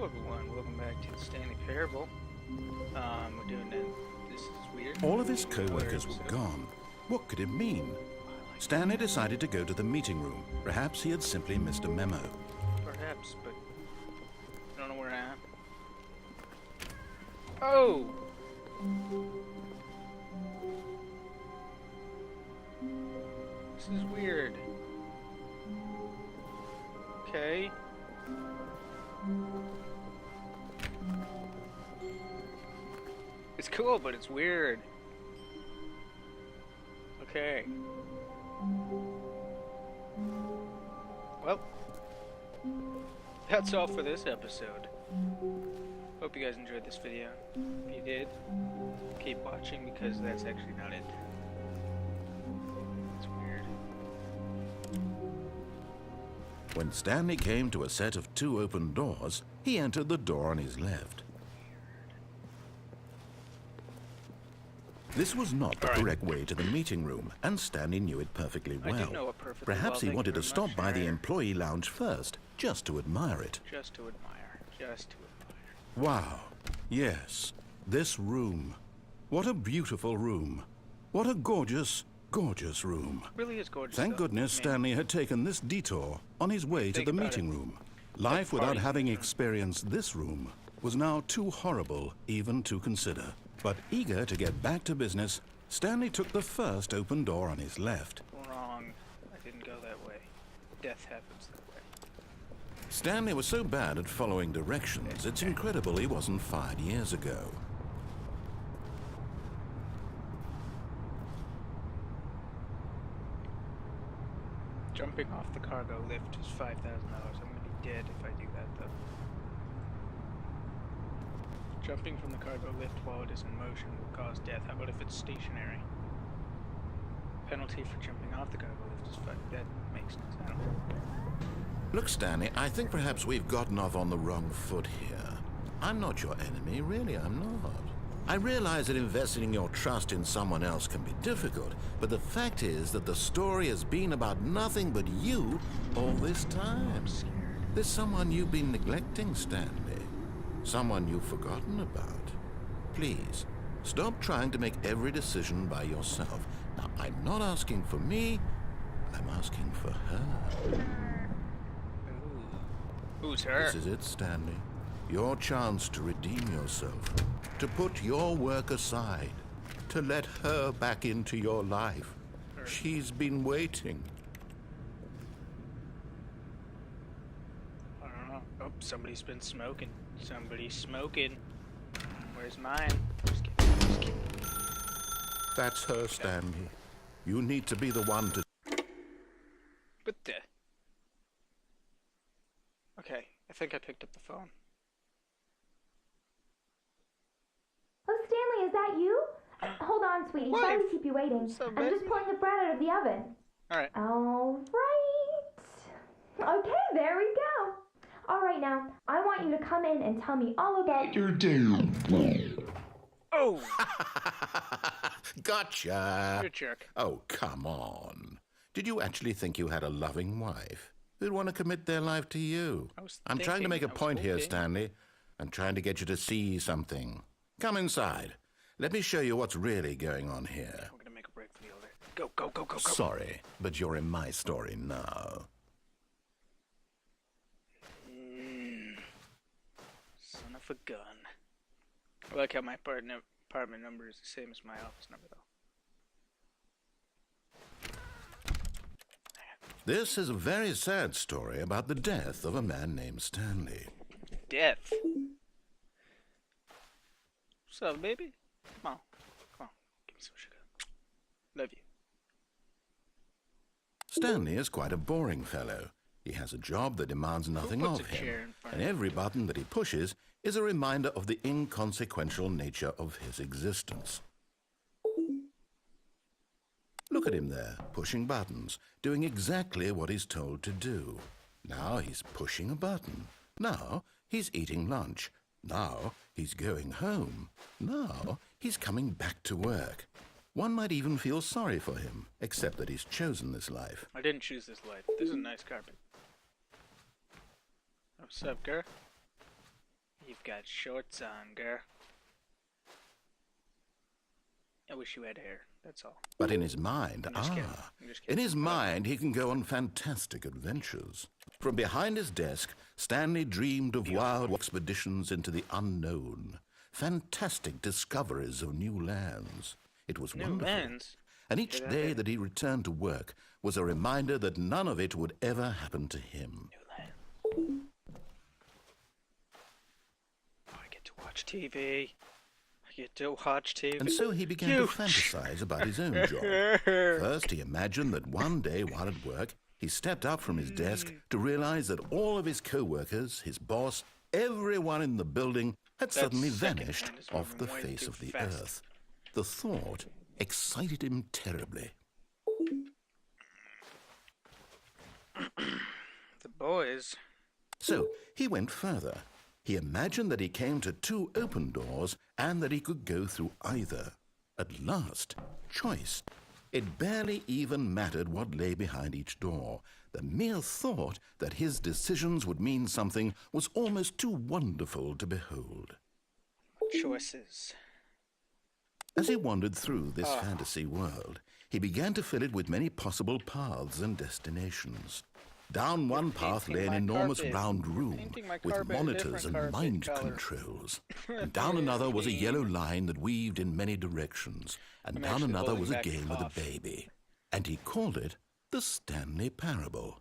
everyone, welcome back to the Stanley Parable. We're doing it. This is weird. All of his co-workers were gone. What could it mean? Stanley decided to go to the meeting room. Perhaps he had simply missed a memo. Perhaps, but I don't know where I am. Oh! This is weird. Okay. It's cool, but it's weird. Okay. Well, that's all for this episode. Hope you guys enjoyed this video. If you did, keep watching because that's actually not it. It's weird. When Stanley came to a set of 2 open doors, he entered the door on his left. This was not the correct way to the meeting room, and Stanley knew it perfectly well. I do know it perfectly Perhaps well. he wanted to stop by the employee lounge first, just to admire it. Just to admire. Just to admire. Wow. Yes. This room. What a beautiful room. What a gorgeous, gorgeous room. It really is gorgeous. Thank goodness Stanley had taken this detour on his way to the meeting room. Life without having experienced this room was now too horrible even to consider. But eager to get back to business, Stanley took the first open door on his left. Wrong. I didn't go that way. Death happens that way. Stanley was so bad at following directions, it's incredible he wasn't fired years ago. Jumping off the cargo lift is $5,000. I'm gonna be dead if I do that, though. Jumping from the cargo lift while it is in motion will cause death. How about if it's stationary? Penalty for jumping off the cargo lift is $5. That makes sense. I don't know. Look, Stanley, I think perhaps we've gotten off on the wrong foot here. I'm not your enemy, really, I'm not. I realize that investing your trust in someone else can be difficult, but the fact is that the story has been about nothing but you all this time. I'm scared. There's someone you've been neglecting, Stanley. Someone you've forgotten about. Please, stop trying to make every decision by yourself. Now, I'm not asking for me, I'm asking for her. Ooh. Who's her? This is it, Stanley. Your chance to redeem yourself, to put your work aside, to let her back into your life. She's been waiting. I don't know. Oh, somebody's been smoking. Somebody's smoking. Where's mine? Just kidding. Just kidding. That's her, Stanley. You need to be the one to... But the... Okay, I think I picked up the phone. Oh, Stanley, is that you? Hold on, sweetie. What? Sorry to keep you waiting. So I'm just busy. pulling the bread out of the oven. Alright. All right. Okay, there we go. All right, now, I want you to come in and tell me all about your day. Oh! Gotcha! You're a jerk. Oh, come on. Did you actually think you had a loving wife who'd want to commit their life to you? I'm trying to make a point here, Stanley. I'm trying to get you to see something. Come inside. Let me show you what's really going on here. We're gonna make a break for the elder. Go, go, go, go, go. Sorry, but you're in my story now. Son of a gun. I like how my apartment number is the same as my office number, though. This is a very sad story about the death of a man named Stanley. Death. What's up, baby? Come on. Come on. Give me some sugar. Love you. Stanley is quite a boring fellow. He has a job that demands nothing puts of a chair him, in front and of every button that he pushes is a reminder of the inconsequential nature of his existence. Look at him there, pushing buttons, doing exactly what he's told to do. Now he's pushing a button. Now he's eating lunch. Now he's going home. Now he's coming back to work. One might even feel sorry for him, except that he's chosen this life. I didn't choose this life. This is a nice carpet. What's up, girl? You've got shorts on, girl. I wish you had hair, that's all. But in his mind, I'm just kidding. in his mind, he can go on fantastic adventures. From behind his desk, Stanley dreamed of wild expeditions into the unknown, fantastic discoveries of new lands. It was wonderful. Lands? And each day that he returned to work was a reminder that none of it would ever happen to him. New lands. Oh, I get to watch TV. I get to watch TV. And so he began to fantasize about his own job. First, he imagined that one day while at work, he stepped up from his desk to realize that all of his co-workers, his boss, everyone in the building had suddenly vanished off the face of the earth. The thought excited him terribly. The boys. So he went further. He imagined that he came to 2 open doors and that he could go through either. At last, choice. It barely even mattered what lay behind each door. The mere thought that his decisions would mean something was almost too wonderful to behold. Choices. As he wandered through this fantasy world, he began to fill it with many possible paths and destinations. Down one path lay an enormous round room with monitors and mind controls. And down another was a yellow line that weaved in many directions. And down another was a game with a baby. And he called it the Stanley Parable.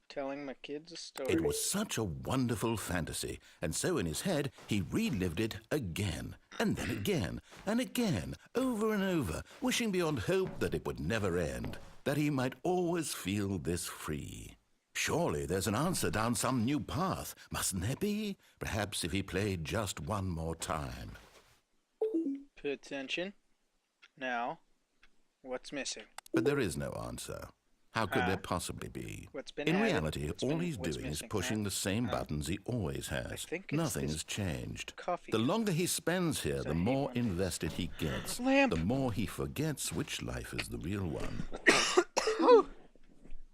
Telling my kids a story. It was such a wonderful fantasy, and so in his head he relived it again, and then again, and again, over and over, wishing beyond hope that it would never end, that he might always feel this free. Surely there's an answer down some new path, mustn't there be? Perhaps if he played just one more time. Pay attention. Now, what's missing? But there is no answer. How could there possibly be? In reality, all he's doing is pushing the same buttons he always has. Nothing has changed. The longer he spends here, the more invested he gets. The more he forgets which life is the real one.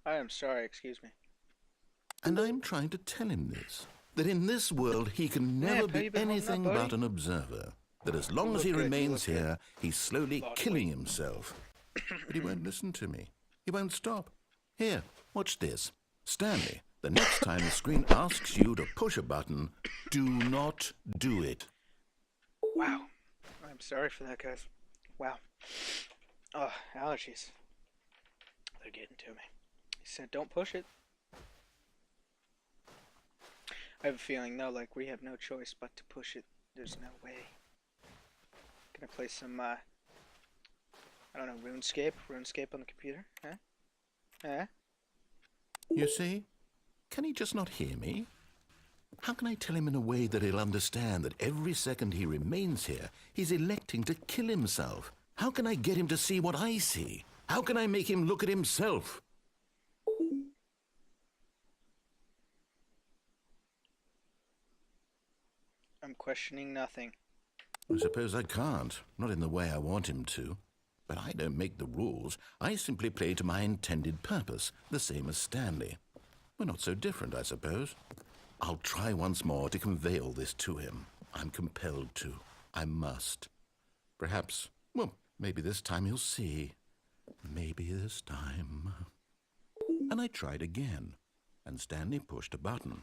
I am sorry, excuse me. And I'm trying to tell him this, that in this world he can never be anything but an observer. That as long as he remains here, he's slowly killing himself. But he won't listen to me. He won't stop. Here, watch this. Stanley, the next time the screen asks you to push a button, do not do it. Wow. I'm sorry for that, guys. Wow. Oh, allergies. They're getting to me. He said don't push it. I have a feeling, though, like we have no choice but to push it. There's no way. Gonna play some, I don't know, RuneScape on the computer, huh? You see? Can he just not hear me? How can I tell him in a way that he'll understand that every second he remains here, he's electing to kill himself? How can I get him to see what I see? How can I make him look at himself? I'm questioning nothing. I suppose I can't, not in the way I want him to. But I don't make the rules. I simply play to my intended purpose, the same as Stanley. We're not so different, I suppose. I'll try once more to convey all this to him. I'm compelled to. I must. Perhaps, well, maybe this time he'll see. Maybe this time. And I tried again, and Stanley pushed a button.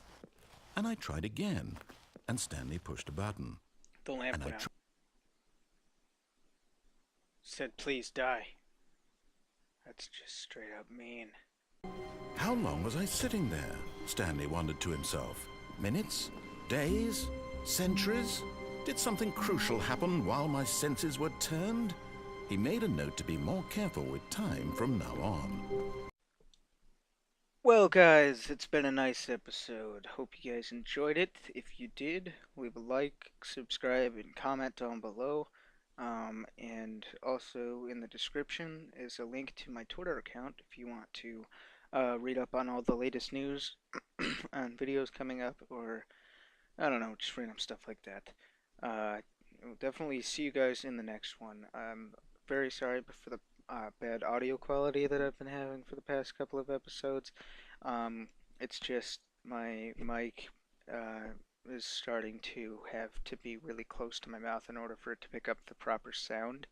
And I tried again, and Stanley pushed a button. The lamp went out. Said please die. That's just straight up mean. How long was I sitting there? Stanley wondered to himself. Minutes? Days? Centuries? Did something crucial happen while my senses were turned? He made a note to be more careful with time from now on. Well, guys, it's been a nice episode. Hope you guys enjoyed it. If you did, leave a like, subscribe, and comment down below. And also in the description is a link to my Twitter account if you want to read up on all the latest news and videos coming up, or I don't know, just random stuff like that. We'll definitely see you guys in the next one. I'm very sorry for the bad audio quality that I've been having for the past couple of episodes. It's just my mic is starting to have to be really close to my mouth in order for it to pick up the proper sound,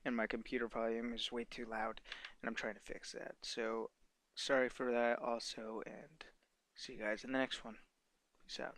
and my computer volume is way too loud, and I'm trying to fix that. So, sorry for that also, and see you guys in the next one. Peace out.